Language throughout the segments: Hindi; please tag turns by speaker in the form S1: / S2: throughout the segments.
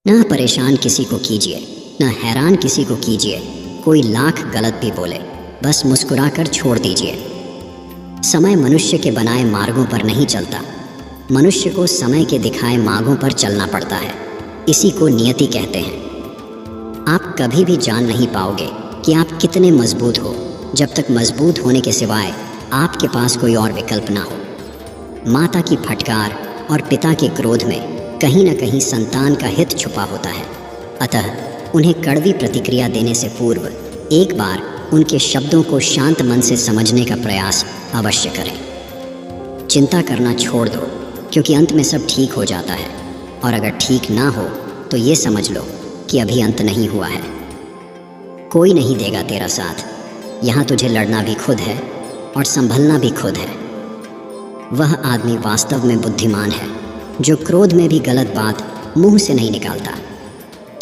S1: ना परेशान किसी को कीजिए, ना हैरान किसी को कीजिए। कोई लाख गलत भी बोले, बस मुस्कुराकर छोड़ दीजिए। समय मनुष्य के बनाए मार्गों पर नहीं चलता, मनुष्य को समय के दिखाए मार्गों पर चलना पड़ता है। इसी को नियति कहते हैं। आप कभी भी जान नहीं पाओगे कि आप कितने मजबूत हो जब तक मजबूत होने के सिवाय आपके पास कोई और विकल्प ना हो। माता की फटकार और पिता के क्रोध में कहीं न कहीं संतान का हित छुपा होता है। अतः उन्हें कड़वी प्रतिक्रिया देने से पूर्व एक बार उनके शब्दों को शांत मन से समझने का प्रयास अवश्य करें। चिंता करना छोड़ दो, क्योंकि अंत में सब ठीक हो जाता है। और अगर ठीक ना हो तो ये समझ लो कि अभी अंत नहीं हुआ है। कोई नहीं देगा तेरा साथ, यहाँ तुझे लड़ना भी खुद है और संभलना भी खुद है। वह आदमी वास्तव में बुद्धिमान है जो क्रोध में भी गलत बात मुंह से नहीं निकालता।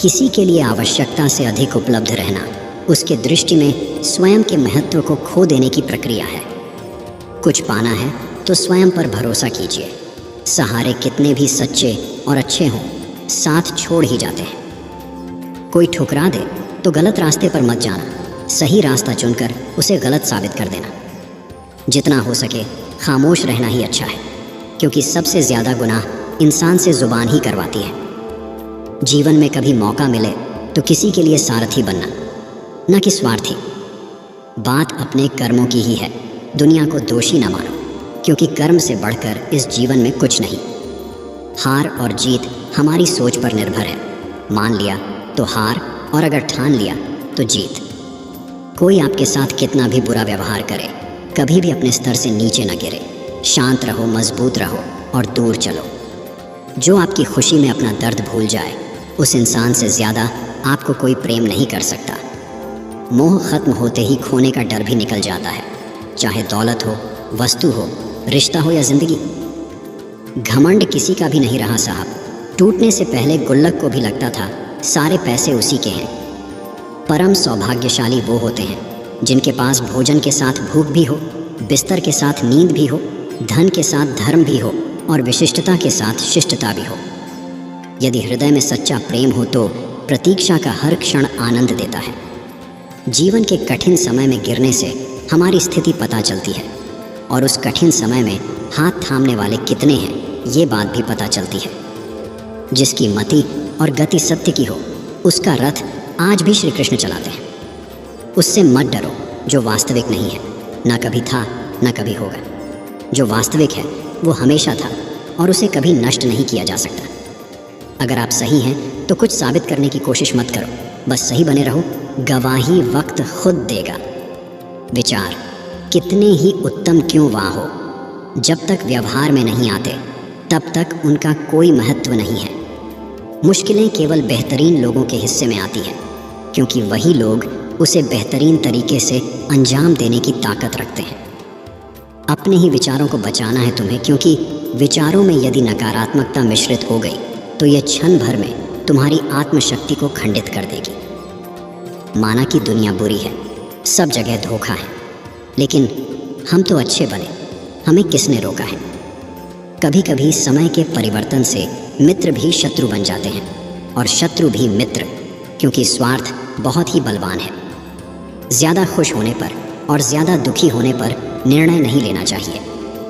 S1: किसी के लिए आवश्यकता से अधिक उपलब्ध रहना उसके दृष्टि में स्वयं के महत्व को खो देने की प्रक्रिया है। कुछ पाना है तो स्वयं पर भरोसा कीजिए। सहारे कितने भी सच्चे और अच्छे हों, साथ छोड़ ही जाते हैं। कोई ठुकरा दे तो गलत रास्ते पर मत जाना, सही रास्ता चुनकर उसे गलत साबित कर देना। जितना हो सके खामोश रहना ही अच्छा है, क्योंकि सबसे ज़्यादा गुनाह इंसान से ज़ुबान ही करवाती है। जीवन में कभी मौका मिले तो किसी के लिए सारथी बनना, न कि स्वार्थी। बात अपने कर्मों की ही है। दुनिया को दोषी न मानो, क्योंकि कर्म से बढ़कर इस जीवन में कुछ नहीं। हार और जीत हमारी सोच पर निर्भर है। मान लिया तो हार, और अगर ठान लिया तो जीत। कोई आपके साथ कितना भी बुरा व्यवहार करे, कभी भी अपने स्तर से नीचे न गिरे। शांत रहो, मजबूत रहो और दूर चलो। जो आपकी खुशी में अपना दर्द भूल जाए, उस इंसान से ज़्यादा आपको कोई प्रेम नहीं कर सकता। मोह खत्म होते ही खोने का डर भी निकल जाता है, चाहे दौलत हो, वस्तु हो, रिश्ता हो या ज़िंदगी। घमंड किसी का भी नहीं रहा साहब। टूटने से पहले गुल्लक को भी लगता था सारे पैसे उसी के हैं। परम सौभाग्यशाली वो होते हैं जिनके पास भोजन के साथ भूख भी हो, बिस्तर के साथ नींद भी हो, धन के साथ धर्म भी हो और विशिष्टता के साथ शिष्टता भी हो। यदि हृदय में सच्चा प्रेम हो तो प्रतीक्षा का हर क्षण आनंद देता है। जीवन के कठिन समय में गिरने से हमारी स्थिति पता चलती है, और उस कठिन समय में हाथ थामने वाले कितने हैं ये बात भी पता चलती है। जिसकी मति और गति सत्य की हो, उसका रथ आज भी श्री कृष्ण चलाते हैं। उससे मत डरो जो वास्तविक नहीं है, ना कभी था ना कभी होगा। जो वास्तविक है वो हमेशा था और उसे कभी नष्ट नहीं किया जा सकता। अगर आप सही हैं तो कुछ साबित करने की कोशिश मत करो, बस सही बने रहो। गवाही वक्त खुद देगा। विचार कितने ही उत्तम क्यों वहाँ हो, जब तक व्यवहार में नहीं आते तब तक उनका कोई महत्व नहीं है। मुश्किलें केवल बेहतरीन लोगों के हिस्से में आती हैं, क्योंकि वही लोग उसे बेहतरीन तरीके से अंजाम देने की ताकत रखते हैं। अपने ही विचारों को बचाना है तुम्हें, क्योंकि विचारों में यदि नकारात्मकता मिश्रित हो गई तो यह क्षण भर में तुम्हारी आत्मशक्ति को खंडित कर देगी। माना कि दुनिया बुरी है, सब जगह धोखा है, लेकिन हम तो अच्छे बने, हमें किसने रोका है? कभी कभी समय के परिवर्तन से मित्र भी शत्रु बन जाते हैं और शत्रु भी मित्र, क्योंकि स्वार्थ बहुत ही बलवान है। ज़्यादा खुश होने पर और ज़्यादा दुखी होने पर निर्णय नहीं लेना चाहिए,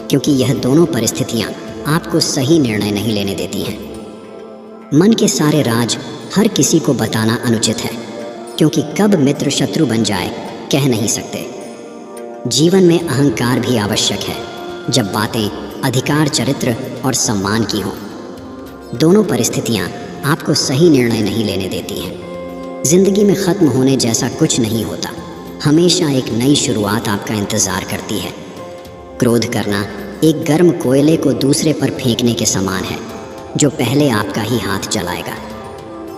S1: क्योंकि यह दोनों परिस्थितियाँ आपको सही निर्णय नहीं लेने देती हैं। मन के सारे राज हर किसी को बताना अनुचित है, क्योंकि कब मित्र शत्रु बन जाए कह नहीं सकते। जीवन में अहंकार भी आवश्यक है, जब बातें अधिकार, चरित्र और सम्मान की हों। दोनों परिस्थितियाँ आपको सही निर्णय नहीं लेने देती हैं। जिंदगी में ख़त्म होने जैसा कुछ नहीं होता, हमेशा एक नई शुरुआत आपका इंतज़ार करती है। क्रोध करना एक गर्म कोयले को दूसरे पर फेंकने के समान है, जो पहले आपका ही हाथ जलाएगा।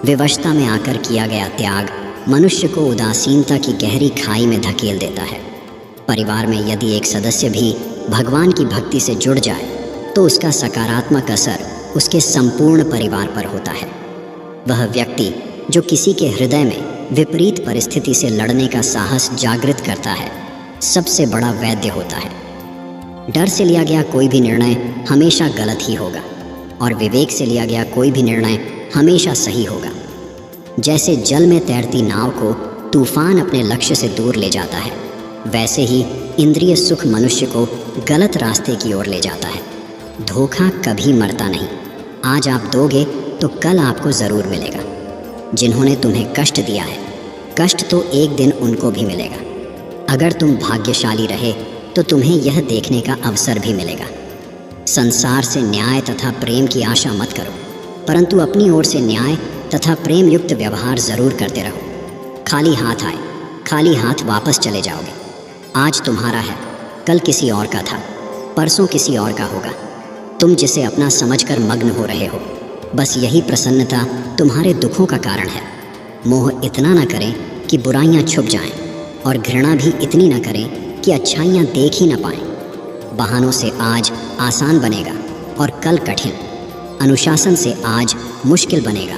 S1: विवशता में आकर किया गया त्याग मनुष्य को उदासीनता की गहरी खाई में धकेल देता है। परिवार में यदि एक सदस्य भी भगवान की भक्ति से जुड़ जाए तो उसका सकारात्मक असर उसके संपूर्ण परिवार पर होता है। वह व्यक्ति जो किसी के हृदय में विपरीत परिस्थिति से लड़ने का साहस जागृत करता है, सबसे बड़ा वैद्य होता है। डर से लिया गया कोई भी निर्णय हमेशा गलत ही होगा, और विवेक से लिया गया कोई भी निर्णय हमेशा सही होगा। जैसे जल में तैरती नाव को तूफान अपने लक्ष्य से दूर ले जाता है, वैसे ही इंद्रिय सुख मनुष्य को गलत रास्ते की ओर ले जाता है। धोखा कभी मरता नहीं। आज आप दोगे तो कल आपको ज़रूर मिलेगा। जिन्होंने तुम्हें कष्ट दिया है, कष्ट तो एक दिन उनको भी मिलेगा। अगर तुम भाग्यशाली रहे तो तुम्हें यह देखने का अवसर भी मिलेगा। संसार से न्याय तथा प्रेम की आशा मत करो, परंतु अपनी ओर से न्याय तथा प्रेम युक्त व्यवहार ज़रूर करते रहो। खाली हाथ आए, खाली हाथ वापस चले जाओगे। आज तुम्हारा है, कल किसी और का था, परसों किसी और का होगा। तुम जिसे अपना समझकर मग्न हो रहे हो, बस यही प्रसन्नता तुम्हारे दुखों का कारण है। मोह इतना न करें कि बुराइयां छुप जाएं, और घृणा भी इतनी न करें कि अच्छाइयां देख ही न पाएं। बहानों से आज आसान बनेगा और कल कठिन। अनुशासन से आज मुश्किल बनेगा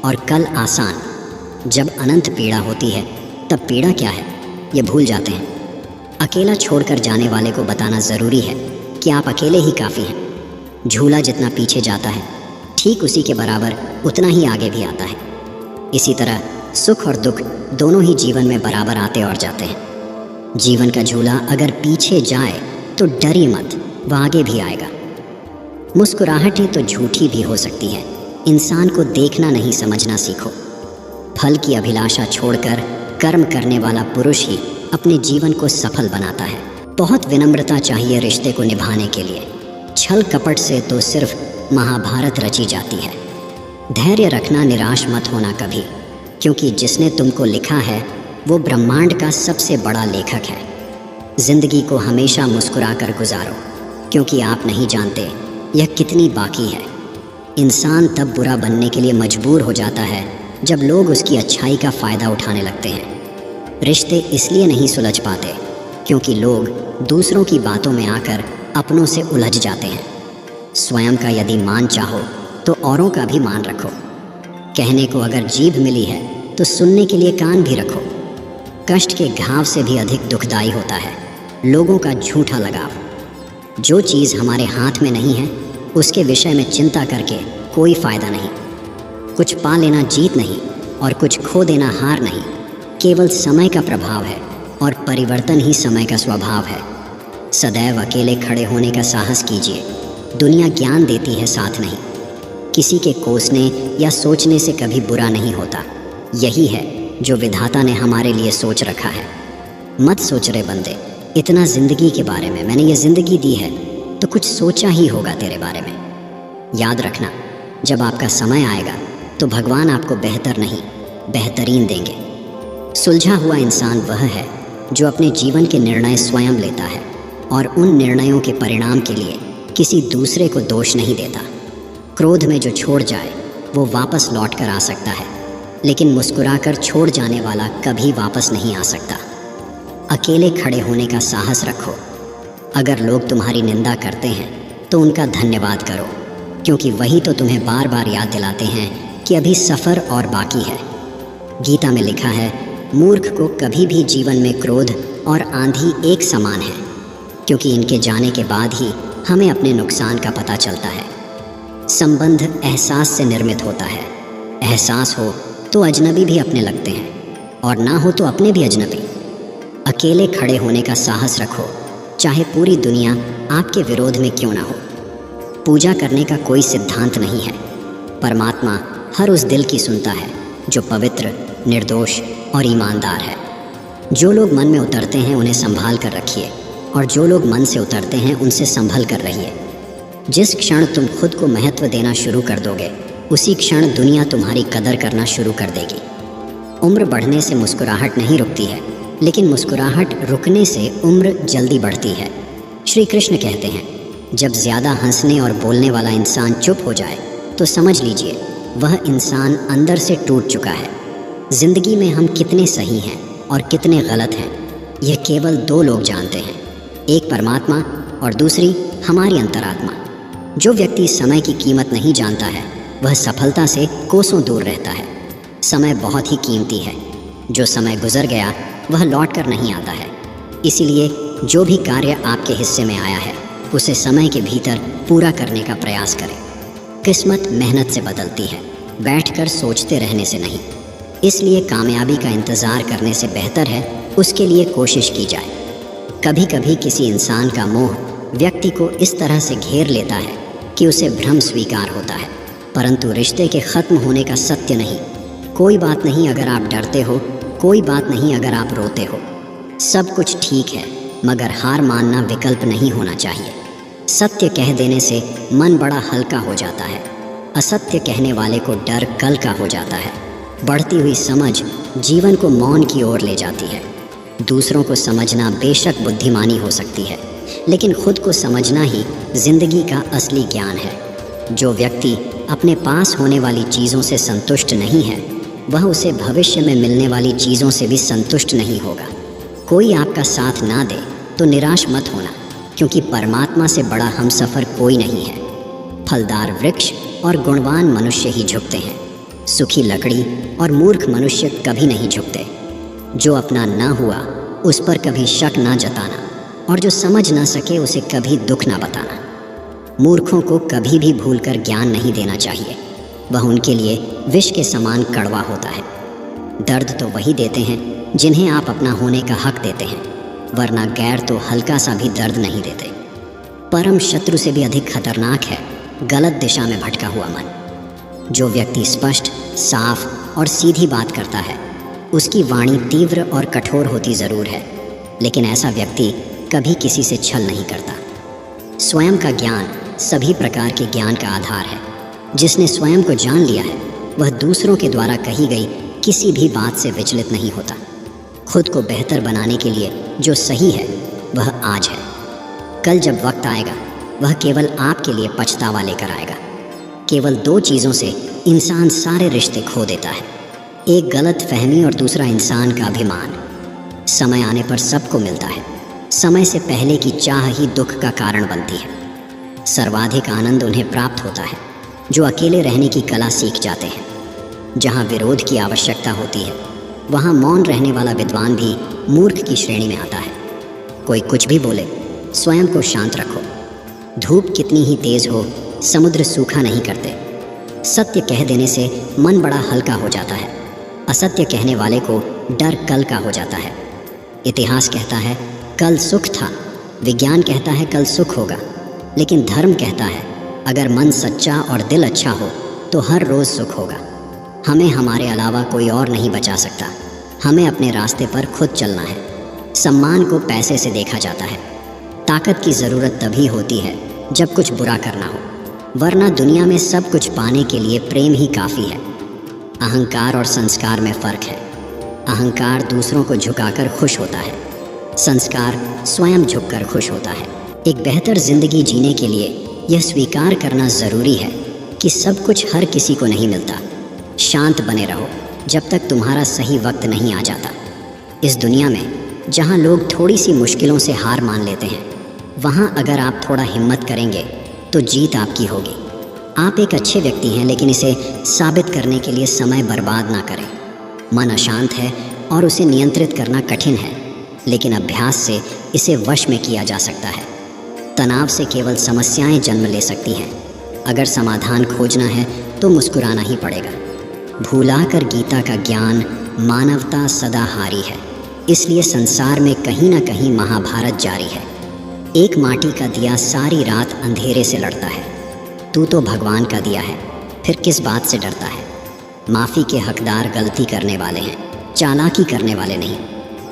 S1: और कल आसान। जब अनंत पीड़ा होती है तब पीड़ा क्या है ये भूल जाते हैं। अकेला छोड़कर जाने वाले को बताना ज़रूरी है कि आप अकेले ही काफ़ी हैं। झूला जितना पीछे जाता है, ठीक उसी के बराबर उतना ही आगे भी आता है। इसी तरह सुख और दुख दोनों ही जीवन में बराबर आते और जाते हैं। जीवन का झूला अगर पीछे जाए तो डरिए मत, वह आगे भी आएगा। मुस्कुराहटें तो झूठी भी हो सकती हैं। इंसान को देखना नहीं, समझना सीखो। फल की अभिलाषा छोड़कर कर्म करने वाला पुरुष ही अपने जीवन को सफल बनाता है। बहुत विनम्रता चाहिए रिश्ते को निभाने के लिए। छल कपट से तो सिर्फ महाभारत रची जाती है। धैर्य रखना, निराश मत होना कभी, क्योंकि जिसने तुमको लिखा है वो ब्रह्मांड का सबसे बड़ा लेखक है। जिंदगी को हमेशा मुस्कुराकर गुजारो, क्योंकि आप नहीं जानते यह कितनी बाकी है। इंसान तब बुरा बनने के लिए मजबूर हो जाता है जब लोग उसकी अच्छाई का फ़ायदा उठाने लगते हैं। रिश्ते इसलिए नहीं सुलझ पाते क्योंकि लोग दूसरों की बातों में आकर अपनों से उलझ जाते हैं। स्वयं का यदि मान चाहो तो औरों का भी मान रखो। कहने को अगर जीभ मिली है तो सुनने के लिए कान भी रखो। कष्ट के घाव से भी अधिक दुखदाई होता है लोगों का झूठा लगाव। जो चीज़ हमारे हाथ में नहीं है उसके विषय में चिंता करके कोई फ़ायदा नहीं। कुछ पा लेना जीत नहीं और कुछ खो देना हार नहीं। केवल समय का प्रभाव है और परिवर्तन ही समय का स्वभाव है। सदैव अकेले खड़े होने का साहस कीजिए। दुनिया ज्ञान देती है, साथ नहीं। किसी के कोसने या सोचने से कभी बुरा नहीं होता। यही है जो विधाता ने हमारे लिए सोच रखा है। मत सोच रहे बंदे इतना ज़िंदगी के बारे में। मैंने ये ज़िंदगी दी है तो कुछ सोचा ही होगा तेरे बारे में। याद रखना, जब आपका समय आएगा तो भगवान आपको बेहतर नहीं बेहतरीन देंगे। सुलझा हुआ इंसान वह है जो अपने जीवन के निर्णय स्वयं लेता है और उन निर्णयों के परिणाम के लिए किसी दूसरे को दोष नहीं देता। क्रोध में जो छोड़ जाए वो वापस लौट कर आ सकता है, लेकिन मुस्कुराकर छोड़ जाने वाला कभी वापस नहीं आ सकता। अकेले खड़े होने का साहस रखो। अगर लोग तुम्हारी निंदा करते हैं तो उनका धन्यवाद करो, क्योंकि वही तो तुम्हें बार बार याद दिलाते हैं कि अभी सफ़र और बाकी है। गीता में लिखा है, मूर्ख को कभी भी जीवन में क्रोध और आंधी एक समान है, क्योंकि इनके जाने के बाद ही हमें अपने नुकसान का पता चलता है। संबंध एहसास से निर्मित होता है। एहसास हो तो अजनबी भी अपने लगते हैं और ना हो तो अपने भी अजनबी। अकेले खड़े होने का साहस रखो, चाहे पूरी दुनिया आपके विरोध में क्यों ना हो। पूजा करने का कोई सिद्धांत नहीं है। परमात्मा हर उस दिल की सुनता है जो पवित्र, निर्दोष और ईमानदार है। जो लोग मन में उतरते हैं उन्हें संभाल कर रखिए, और जो लोग मन से उतरते हैं उनसे संभल कर रहिए। जिस क्षण तुम खुद को महत्व देना शुरू कर दोगे, उसी क्षण दुनिया तुम्हारी कदर करना शुरू कर देगी। उम्र बढ़ने से मुस्कुराहट नहीं रुकती है, लेकिन मुस्कुराहट रुकने से उम्र जल्दी बढ़ती है। श्री कृष्ण कहते हैं, जब ज़्यादा हंसने और बोलने वाला इंसान चुप हो जाए तो समझ लीजिए वह इंसान अंदर से टूट चुका है। ज़िंदगी में हम कितने सही हैं और कितने गलत हैं, यह केवल दो लोग जानते हैं, एक परमात्मा और दूसरी हमारी अंतरात्मा। जो व्यक्ति समय की कीमत नहीं जानता है वह सफलता से कोसों दूर रहता है। समय बहुत ही कीमती है। जो समय गुजर गया वह लौट कर नहीं आता है। इसीलिए जो भी कार्य आपके हिस्से में आया है उसे समय के भीतर पूरा करने का प्रयास करें। किस्मत मेहनत से बदलती है बैठकर सोचते रहने से नहीं। इसलिए कामयाबी का इंतज़ार करने से बेहतर है उसके लिए कोशिश की जाए। कभी कभी किसी इंसान का मोह व्यक्ति को इस तरह से घेर लेता है कि उसे भ्रम स्वीकार होता है, परंतु रिश्ते के ख़त्म होने का सत्य नहीं। कोई बात नहीं अगर आप डरते हो, कोई बात नहीं अगर आप रोते हो, सब कुछ ठीक है, मगर हार मानना विकल्प नहीं होना चाहिए। सत्य कह देने से मन बड़ा हल्का हो जाता है, असत्य कहने वाले को डर कल का हो जाता है। बढ़ती हुई समझ जीवन को मौन की ओर ले जाती है। दूसरों को समझना बेशक बुद्धिमानी हो सकती है, लेकिन खुद को समझना ही जिंदगी का असली ज्ञान है। जो व्यक्ति अपने पास होने वाली चीज़ों से संतुष्ट नहीं है, वह उसे भविष्य में मिलने वाली चीज़ों से भी संतुष्ट नहीं होगा। कोई आपका साथ ना दे तो निराश मत होना, क्योंकि परमात्मा से बड़ा हमसफ़र कोई नहीं है। फलदार वृक्ष और गुणवान मनुष्य ही झुकते हैं, सुखी लकड़ी और मूर्ख मनुष्य कभी नहीं झुकते। जो अपना ना हुआ उस पर कभी शक ना जताना, और जो समझ ना सके उसे कभी दुख ना बताना। मूर्खों को कभी भी भूलकर ज्ञान नहीं देना चाहिए, वह उनके लिए विष के समान कड़वा होता है। दर्द तो वही देते हैं जिन्हें आप अपना होने का हक देते हैं, वरना गैर तो हल्का सा भी दर्द नहीं देते। परम शत्रु से भी अधिक खतरनाक है गलत दिशा में भटका हुआ मन। जो व्यक्ति स्पष्ट, साफ और सीधी बात करता है, उसकी वाणी तीव्र और कठोर होती ज़रूर है, लेकिन ऐसा व्यक्ति कभी किसी से छल नहीं करता। स्वयं का ज्ञान सभी प्रकार के ज्ञान का आधार है। जिसने स्वयं को जान लिया है, वह दूसरों के द्वारा कही गई किसी भी बात से विचलित नहीं होता। खुद को बेहतर बनाने के लिए जो सही है वह आज है। कल जब वक्त आएगा, वह केवल आपके लिए पछतावा लेकर आएगा। केवल दो चीज़ों से इंसान सारे रिश्ते खो देता है, एक गलत फहमी और दूसरा इंसान का अभिमान। समय आने पर सबको मिलता है, समय से पहले की चाह ही दुख का कारण बनती है। सर्वाधिक आनंद उन्हें प्राप्त होता है जो अकेले रहने की कला सीख जाते हैं। जहाँ विरोध की आवश्यकता होती है, वहाँ मौन रहने वाला विद्वान भी मूर्ख की श्रेणी में आता है। कोई कुछ भी बोले, स्वयं को शांत रखो। धूप कितनी ही तेज़ हो, समुद्र सूखा नहीं करते। सत्य कह देने से मन बड़ा हल्का हो जाता है, असत्य कहने वाले को डर कल का हो जाता है। इतिहास कहता है कल सुख था, विज्ञान कहता है कल सुख होगा, लेकिन धर्म कहता है अगर मन सच्चा और दिल अच्छा हो तो हर रोज़ सुख होगा। हमें हमारे अलावा कोई और नहीं बचा सकता। हमें अपने रास्ते पर खुद चलना है। सम्मान को पैसे से देखा जाता है। ताकत की ज़रूरत तभी होती है जब कुछ बुरा करना हो, वरना दुनिया में सब कुछ पाने के लिए प्रेम ही काफ़ी है। अहंकार और संस्कार में फ़र्क है। अहंकार दूसरों को झुकाकर खुश होता है, संस्कार स्वयं झुककर खुश होता है। एक बेहतर ज़िंदगी जीने के लिए यह स्वीकार करना ज़रूरी है कि सब कुछ हर किसी को नहीं मिलता। शांत बने रहो जब तक तुम्हारा सही वक्त नहीं आ जाता। इस दुनिया में जहाँ लोग थोड़ी सी मुश्किलों से हार मान लेते हैं, वहाँ अगर आप थोड़ा हिम्मत करेंगे तो जीत आपकी होगी। आप एक अच्छे व्यक्ति हैं, लेकिन इसे साबित करने के लिए समय बर्बाद ना करें। मन अशांत है और उसे नियंत्रित करना कठिन है, लेकिन अभ्यास से इसे वश में किया जा सकता है। तनाव से केवल समस्याएं जन्म ले सकती हैं। अगर समाधान खोजना है तो मुस्कुराना ही पड़ेगा। भूलाकर गीता का ज्ञान मानवता सदा हारी है, इसलिए संसार में कहीं ना कहीं महाभारत जारी है। एक माटी का दिया सारी रात अंधेरे से लड़ता है। तू तो भगवान का दिया है, फिर किस बात से डरता है। माफ़ी के हकदार गलती करने वाले हैं, चालाकी करने वाले नहीं।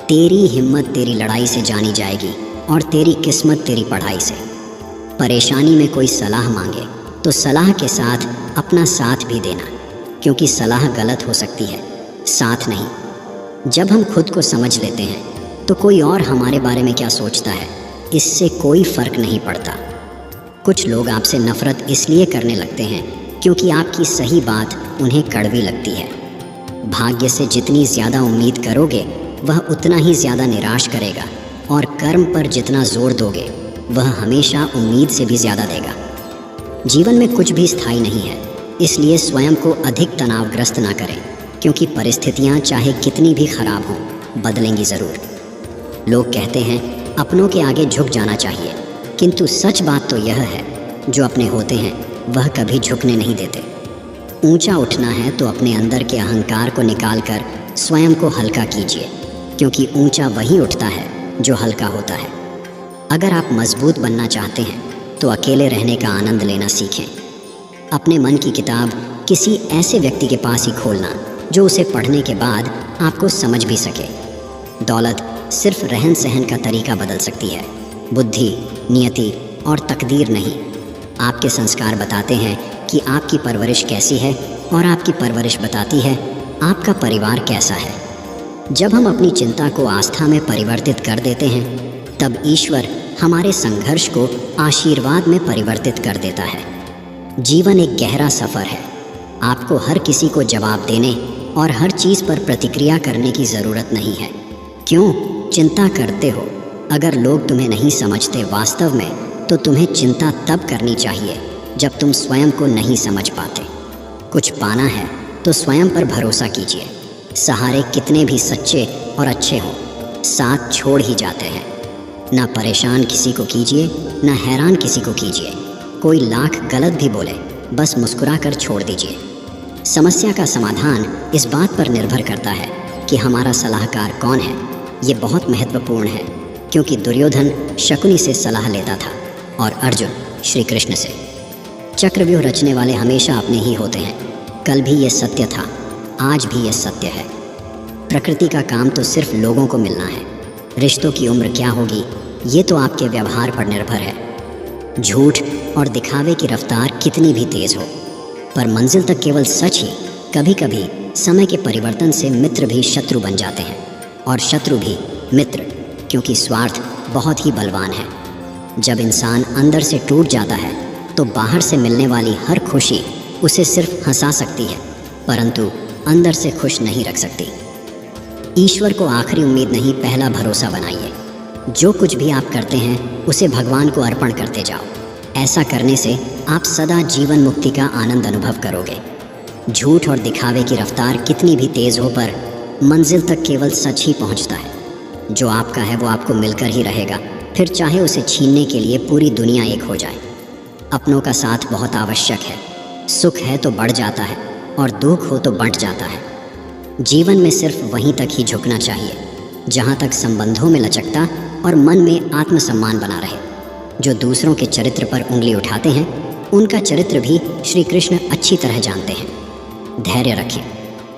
S1: तेरी हिम्मत तेरी लड़ाई से जानी जाएगी और तेरी किस्मत तेरी पढ़ाई से। परेशानी में कोई सलाह मांगे तो सलाह के साथ अपना साथ भी देना, क्योंकि सलाह गलत हो सकती है, साथ नहीं। जब हम खुद को समझ लेते हैं तो कोई और हमारे बारे में क्या सोचता है, इससे कोई फ़र्क नहीं पड़ता। कुछ लोग आपसे नफ़रत इसलिए करने लगते हैं क्योंकि आपकी सही बात उन्हें कड़वी लगती है। भाग्य से जितनी ज़्यादा उम्मीद करोगे वह उतना ही ज़्यादा निराश करेगा, और कर्म पर जितना जोर दोगे वह हमेशा उम्मीद से भी ज़्यादा देगा। जीवन में कुछ भी स्थायी नहीं है, इसलिए स्वयं को अधिक तनावग्रस्त ना करें, क्योंकि परिस्थितियाँ चाहे कितनी भी ख़राब हों बदलेंगी ज़रूर। लोग कहते हैं अपनों के आगे झुक जाना चाहिए, किंतु सच बात तो यह है जो अपने होते हैं वह कभी झुकने नहीं देते। ऊंचा उठना है तो अपने अंदर के अहंकार को निकालकर स्वयं को हल्का कीजिए, क्योंकि ऊंचा वही उठता है जो हल्का होता है। अगर आप मजबूत बनना चाहते हैं तो अकेले रहने का आनंद लेना सीखें। अपने मन की किताब किसी ऐसे व्यक्ति के पास ही खोलना जो उसे पढ़ने के बाद आपको समझ भी सके। दौलत सिर्फ रहन सहन का तरीका बदल सकती है, बुद्धि, नियति और तकदीर नहीं। आपके संस्कार बताते हैं कि आपकी परवरिश कैसी है और आपकी परवरिश बताती है आपका परिवार कैसा है। जब हम अपनी चिंता को आस्था में परिवर्तित कर देते हैं तब ईश्वर हमारे संघर्ष को आशीर्वाद में परिवर्तित कर देता है। जीवन एक गहरा सफ़र है। आपको हर किसी को जवाब देने और हर चीज़ पर प्रतिक्रिया करने की ज़रूरत नहीं है। क्यों चिंता करते हो? अगर लोग तुम्हें नहीं समझते वास्तव में, तो तुम्हें चिंता तब करनी चाहिए जब तुम स्वयं को नहीं समझ पाते। कुछ पाना है तो स्वयं पर भरोसा कीजिए। सहारे कितने भी सच्चे और अच्छे हों, साथ छोड़ ही जाते हैं। ना परेशान किसी को कीजिए, ना हैरान किसी को कीजिए। कोई लाख गलत भी बोले, बस मुस्कुरा कर छोड़ दीजिए। समस्या का समाधान इस बात पर निर्भर करता है कि हमारा सलाहकार कौन है। ये बहुत महत्वपूर्ण है, क्योंकि दुर्योधन शकुनी से सलाह लेता था और अर्जुन श्री कृष्ण से। चक्रव्यूह रचने वाले हमेशा अपने ही होते हैं। कल भी ये सत्य था, आज भी ये सत्य है। प्रकृति का काम तो सिर्फ लोगों को मिलना है। रिश्तों की उम्र क्या होगी ये तो आपके व्यवहार पर निर्भर है। झूठ और दिखावे की रफ्तार कितनी भी तेज़ हो, पर मंजिल तक केवल सच ही। कभी कभी समय के परिवर्तन से मित्र भी शत्रु बन जाते हैं और शत्रु भी मित्र, क्योंकि स्वार्थ बहुत ही बलवान है। जब इंसान अंदर से टूट जाता है तो बाहर से मिलने वाली हर खुशी उसे सिर्फ हंसा सकती है, परंतु अंदर से खुश नहीं रख सकती। ईश्वर को आखिरी उम्मीद नहीं, पहला भरोसा बनाइए। जो कुछ भी आप करते हैं उसे भगवान को अर्पण करते जाओ। ऐसा करने से आप सदा जीवन मुक्ति का आनंद अनुभव करोगे। झूठ और दिखावे की रफ्तार कितनी भी तेज़ हो, पर मंजिल तक केवल सच ही पहुंचता है। जो आपका है वो आपको मिलकर ही रहेगा, फिर चाहे उसे छीनने के लिए पूरी दुनिया एक हो जाए। अपनों का साथ बहुत आवश्यक है। सुख है तो बढ़ जाता है और दुख हो तो बंट जाता है। जीवन में सिर्फ वहीं तक ही झुकना चाहिए जहाँ तक संबंधों में लचकता और मन में आत्मसम्मान बना रहे। जो दूसरों के चरित्र पर उंगली उठाते हैं उनका चरित्र भी श्री कृष्ण अच्छी तरह जानते हैं। धैर्य रखें,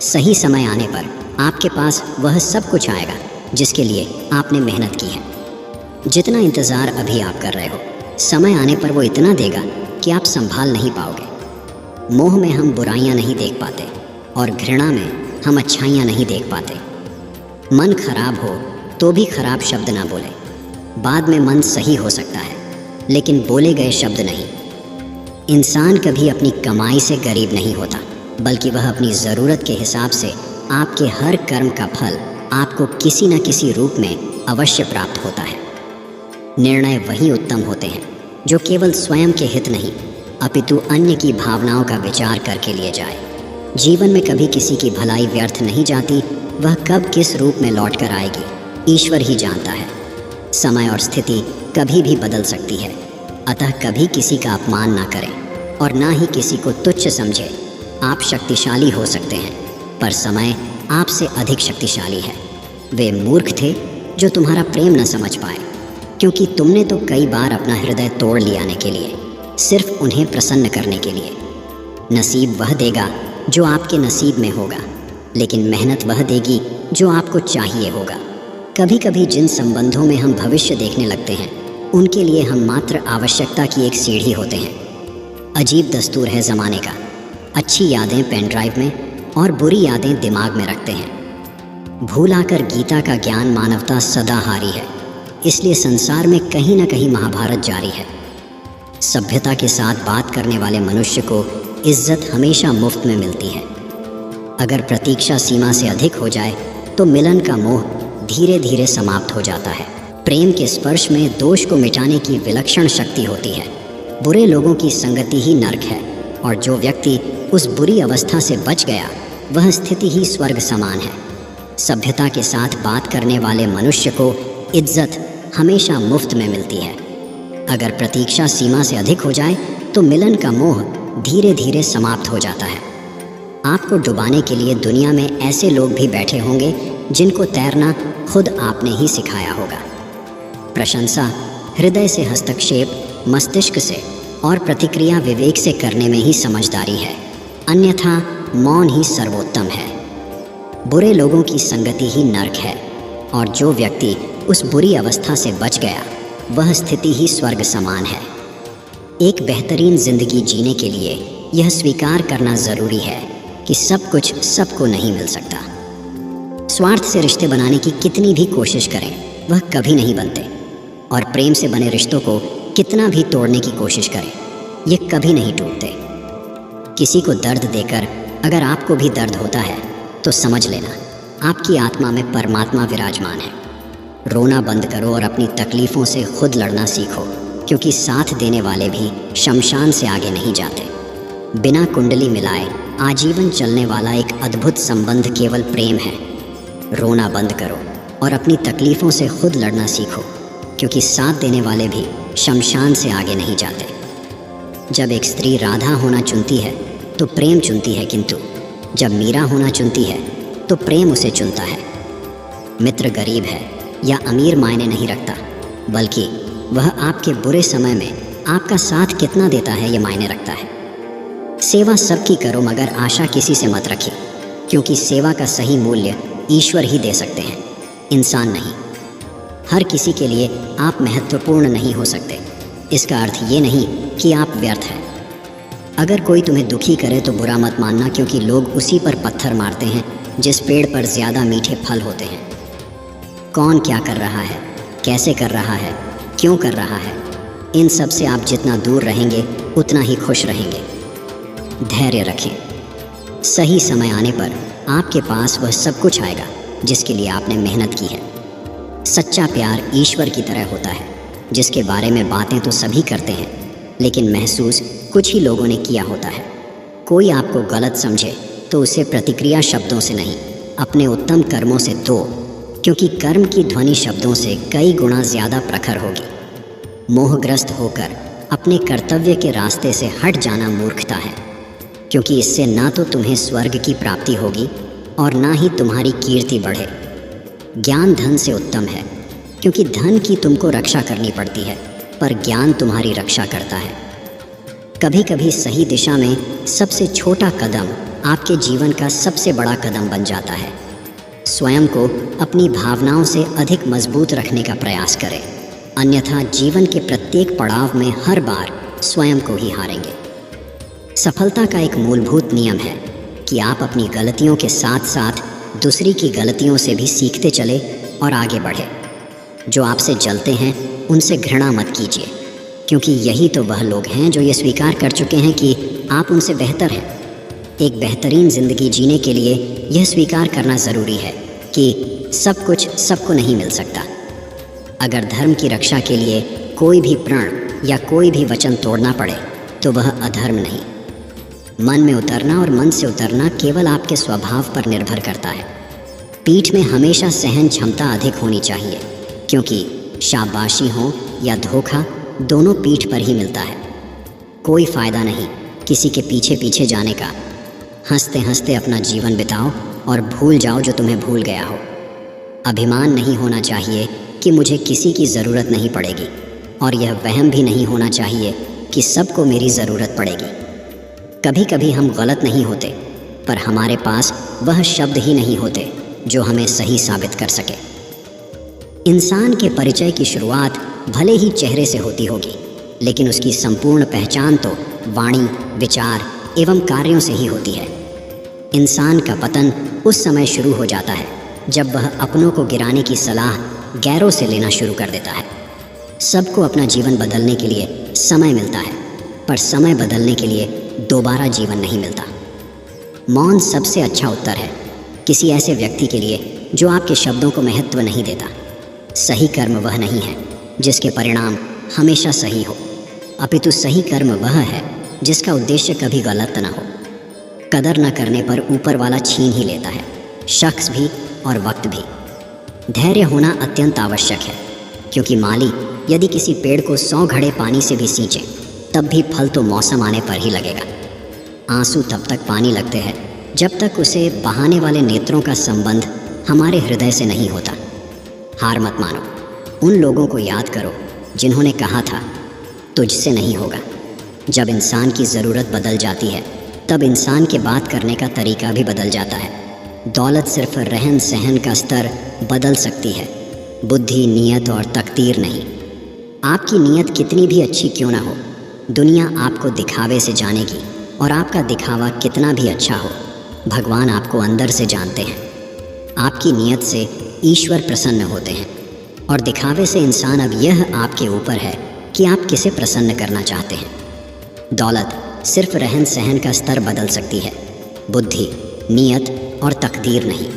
S1: सही समय आने पर आपके पास वह सब कुछ आएगा जिसके लिए आपने मेहनत की है। जितना इंतज़ार अभी आप कर रहे हो, समय आने पर वो इतना देगा कि आप संभाल नहीं पाओगे। मोह में हम बुराइयां नहीं देख पाते और घृणा में हम अच्छाइयाँ नहीं देख पाते। मन खराब हो तो भी खराब शब्द ना बोले। बाद में मन सही हो सकता है, लेकिन बोले गए शब्द नहीं। इंसान कभी अपनी कमाई से गरीब नहीं होता, बल्कि वह अपनी ज़रूरत के हिसाब से आपके हर कर्म का फल आपको किसी न किसी रूप में अवश्य प्राप्त होता है। निर्णय वही उत्तम होते हैं जो केवल स्वयं के हित नहीं, अपितु अन्य की भावनाओं का विचार करके लिए जाए। जीवन में कभी किसी की भलाई व्यर्थ नहीं जाती। वह कब किस रूप में लौट कर आएगी ईश्वर ही जानता है। समय और स्थिति कभी भी बदल सकती है, अतः कभी किसी का अपमान ना करें और ना ही किसी को तुच्छ समझे। आप शक्तिशाली हो सकते हैं, पर समय आपसे अधिक शक्तिशाली है। वे मूर्ख थे जो तुम्हारा प्रेम न समझ पाए, क्योंकि तुमने तो कई बार अपना हृदय तोड़ लिया आने के लिए, सिर्फ उन्हें प्रसन्न करने के लिए। नसीब वह देगा जो आपके नसीब में होगा, लेकिन मेहनत वह देगी जो आपको चाहिए होगा। कभी कभी जिन संबंधों में हम भविष्य देखने लगते हैं उनके लिए हम मात्र आवश्यकता की एक सीढ़ी होते हैं। अजीब दस्तूर है ज़माने का। अच्छी यादें पेन ड्राइव में और बुरी यादें दिमाग में रखते हैं। भूल आकर गीता का ज्ञान मानवता सदा हारी है, इसलिए संसार में कहीं न कहीं महाभारत जारी है। सभ्यता के साथ बात करने वाले मनुष्य को इज्जत हमेशा मुफ्त में मिलती है। अगर प्रतीक्षा सीमा से अधिक हो जाए तो मिलन का मोह धीरे धीरे समाप्त हो जाता है। प्रेम के स्पर्श में दोष को मिटाने की विलक्षण शक्ति होती है। बुरे लोगों की संगति ही नरक है, और जो व्यक्ति उस बुरी अवस्था से बच गया वह स्थिति ही स्वर्ग समान है। सभ्यता के साथ बात करने वाले मनुष्य को इज्जत हमेशा मुफ्त में मिलती है। अगर प्रतीक्षा सीमा से अधिक हो जाए तो मिलन का मोह धीरे धीरे समाप्त हो जाता है। आपको डुबाने के लिए दुनिया में ऐसे लोग भी बैठे होंगे जिनको तैरना खुद आपने ही सिखाया होगा। प्रशंसा हृदय से, हस्तक्षेप मस्तिष्क से और प्रतिक्रिया विवेक से करने में ही समझदारी है, अन्यथा मौन ही सर्वोत्तम है। बुरे लोगों की संगति ही नरक है, और जो व्यक्ति उस बुरी अवस्था से बच गया वह स्थिति ही स्वर्ग समान है। एक बेहतरीन जिंदगी जीने के लिए यह स्वीकार करना ज़रूरी है कि सब कुछ सबको नहीं मिल सकता। स्वार्थ से रिश्ते बनाने की कितनी भी कोशिश करें वह कभी नहीं बनते, और प्रेम से बने रिश्तों को कितना भी तोड़ने की कोशिश करें ये कभी नहीं टूटते। किसी को दर्द देकर अगर आपको भी दर्द होता है तो समझ लेना आपकी आत्मा में परमात्मा विराजमान है। रोना बंद करो और अपनी तकलीफ़ों से खुद लड़ना सीखो, क्योंकि साथ देने वाले भी शमशान से आगे नहीं जाते। बिना कुंडली मिलाए आजीवन चलने वाला एक अद्भुत संबंध केवल प्रेम है। रोना बंद करो और अपनी तकलीफ़ों से खुद लड़ना सीखो, क्योंकि साथ देने वाले भी शमशान से आगे नहीं जाते। जब एक स्त्री राधा होना चुनती है तो प्रेम चुनती है, किंतु जब मीरा होना चुनती है तो प्रेम उसे चुनता है। मित्र गरीब है या अमीर मायने नहीं रखता, बल्कि वह आपके बुरे समय में आपका साथ कितना देता है ये मायने रखता है। सेवा सबकी करो, मगर आशा किसी से मत रखिए, क्योंकि सेवा का सही मूल्य ईश्वर ही दे सकते हैं, इंसान नहीं। हर किसी के लिए आप महत्वपूर्ण नहीं हो सकते। इसका अर्थ ये नहीं कि आप व्यर्थ हैं। अगर कोई तुम्हें दुखी करे तो बुरा मत मानना, क्योंकि लोग उसी पर पत्थर मारते हैं जिस पेड़ पर ज़्यादा मीठे फल होते हैं। कौन क्या कर रहा है, कैसे कर रहा है, क्यों कर रहा है, इन सब से आप जितना दूर रहेंगे उतना ही खुश रहेंगे। धैर्य रखें। सही समय आने पर आपके पास वह सब कुछ आएगा जिसके लिए आपने मेहनत की है। सच्चा प्यार ईश्वर की तरह होता है, जिसके बारे में बातें तो सभी करते हैं, लेकिन महसूस कुछ ही लोगों ने किया होता है। कोई आपको गलत समझे तो उसे प्रतिक्रिया शब्दों से नहीं, अपने उत्तम कर्मों से दो, क्योंकि कर्म की ध्वनि शब्दों से कई गुना ज़्यादा प्रखर होगी। मोहग्रस्त होकर अपने कर्तव्य के रास्ते से हट जाना मूर्खता है, क्योंकि इससे ना तो तुम्हें स्वर्ग की प्राप्ति होगी और ना ही तुम्हारी कीर्ति बढ़े। ज्ञान धन से उत्तम है, क्योंकि धन की तुमको रक्षा करनी पड़ती है, पर ज्ञान तुम्हारी रक्षा करता है। कभी कभी सही दिशा में सबसे छोटा कदम आपके जीवन का सबसे बड़ा कदम बन जाता है। स्वयं को अपनी भावनाओं से अधिक मजबूत रखने का प्रयास करें, अन्यथा जीवन के प्रत्येक पड़ाव में हर बार स्वयं को ही हारेंगे। सफलता का एक मूलभूत नियम है कि आप अपनी गलतियों के साथ साथ दूसरी की गलतियों से भी सीखते चले और आगे बढ़े। जो आपसे जलते हैं उनसे घृणा मत कीजिए, क्योंकि यही तो वह लोग हैं जो ये स्वीकार कर चुके हैं कि आप उनसे बेहतर हैं। एक बेहतरीन ज़िंदगी जीने के लिए यह स्वीकार करना ज़रूरी है कि सब कुछ सबको नहीं मिल सकता। अगर धर्म की रक्षा के लिए कोई भी प्रण या कोई भी वचन तोड़ना पड़े तो वह अधर्म नहीं। मन में उतरना और मन से उतरना केवल आपके स्वभाव पर निर्भर करता है। पीठ में हमेशा सहन क्षमता अधिक होनी चाहिए, क्योंकि शाबाशी हो या धोखा दोनों पीठ पर ही मिलता है। कोई फ़ायदा नहीं किसी के पीछे पीछे जाने का। हंसते हंसते अपना जीवन बिताओ और भूल जाओ जो तुम्हें भूल गया हो। अभिमान नहीं होना चाहिए कि मुझे किसी की ज़रूरत नहीं पड़ेगी, और यह वहम भी नहीं होना चाहिए कि सबको मेरी ज़रूरत पड़ेगी। कभी कभी हम गलत नहीं होते, पर हमारे पास वह शब्द ही नहीं होते जो हमें सही साबित कर सके। इंसान के परिचय की शुरुआत भले ही चेहरे से होती होगी, लेकिन उसकी संपूर्ण पहचान तो वाणी, विचार एवं कार्यों से ही होती है। इंसान का पतन उस समय शुरू हो जाता है जब वह अपनों को गिराने की सलाह गैरों से लेना शुरू कर देता है। सबको अपना जीवन बदलने के लिए समय मिलता है, पर समय बदलने के लिए दोबारा जीवन नहीं मिलता। मौन सबसे अच्छा उत्तर है किसी ऐसे व्यक्ति के लिए जो आपके शब्दों को महत्व नहीं देता। सही कर्म वह नहीं है जिसके परिणाम हमेशा सही हो, अपितु सही कर्म वह है जिसका उद्देश्य कभी गलत न हो। कदर न करने पर ऊपर वाला छीन ही लेता है, शख्स भी और वक्त भी। धैर्य होना अत्यंत आवश्यक है, क्योंकि माली यदि किसी पेड़ को 100 घड़े पानी से भी सींचे तब भी फल तो मौसम आने पर ही लगेगा। आंसू तब तक पानी लगते हैं जब तक उसे बहाने वाले नेत्रों का संबंध हमारे हृदय से नहीं होता। हार मत मानो, उन लोगों को याद करो जिन्होंने कहा था तुझसे नहीं होगा। जब इंसान की ज़रूरत बदल जाती है तब इंसान के बात करने का तरीका भी बदल जाता है। दौलत सिर्फ रहन सहन का स्तर बदल सकती है, बुद्धि, नीयत और तकदीर नहीं। आपकी नीयत कितनी भी अच्छी क्यों ना हो, दुनिया आपको दिखावे से जानेगी, और आपका दिखावा कितना भी अच्छा हो, भगवान आपको अंदर से जानते हैं। आपकी नीयत से ईश्वर प्रसन्न होते हैं, और दिखावे से इंसान अब यह आपके ऊपर है कि आप किसे प्रसन्न करना चाहते हैं। दौलत सिर्फ रहन सहन का स्तर बदल सकती है, बुद्धि, नीयत और तकदीर नहीं।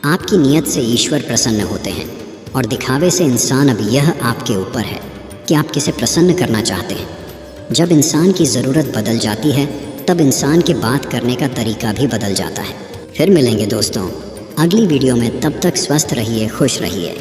S1: आपकी नीयत से ईश्वर प्रसन्न होते हैं, और दिखावे से इंसान अब यह आपके ऊपर है कि आप किसे प्रसन्न करना चाहते हैं। जब इंसान की ज़रूरत बदल जाती है तब इंसान के बात करने का तरीका भी बदल जाता है। फिर मिलेंगे दोस्तों अगली वीडियो में, तब तक स्वस्थ रहिए, खुश रहिए।